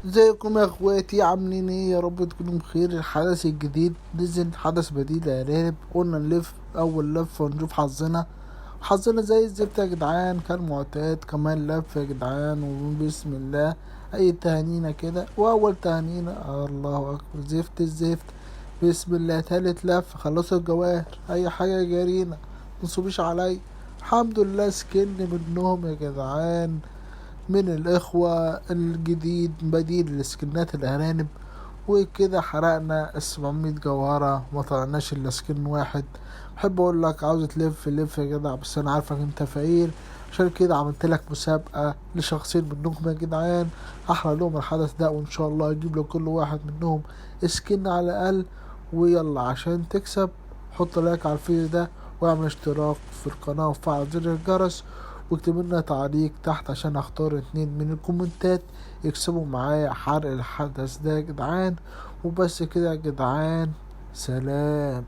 ازيكم يا اخواتي، عاملين ايه؟ يا رب تكونوا بخير. الحدث الجديد نزل، حدث بديل يا راب. قلنا نلف اول لفه ونشوف حظنا زي الزفت يا جدعان، كان معتاد. كمان لف يا جدعان، وبسم الله اي تهانينا كده. واول تهانينا الله اكبر، زفت الزفت. بسم الله، تالت لف خلصوا الجواهر، اي حاجه جارينا متصبيش علي. الحمد لله سكن منهم يا جدعان، من الإخوة الجديد بديل لسكنات الأرانب. وكده حرقنا 700 جوهرة، ما طلعناش إلا سكن واحد. بحب أقول لك عاوز تلف لف يا جدع، بس أنا عارفك أنت فقير، عشان كده عملت لك مسابقة لشخصين منكم يا جدعان. هحرق لهم الحدث ده، وإن شاء الله أجيب لكل واحد منهم سكن على الأقل. ويلا عشان تكسب، حط لايك على الفيديو ده، واعمل اشتراك في القناة وفعل زر الجرس، واكتب لنا تعليق تحت عشان اختار 2 من الكومنتات يكسبوا معايا حرق الحدث ده يا جدعان. وبس كده يا جدعان، سلام.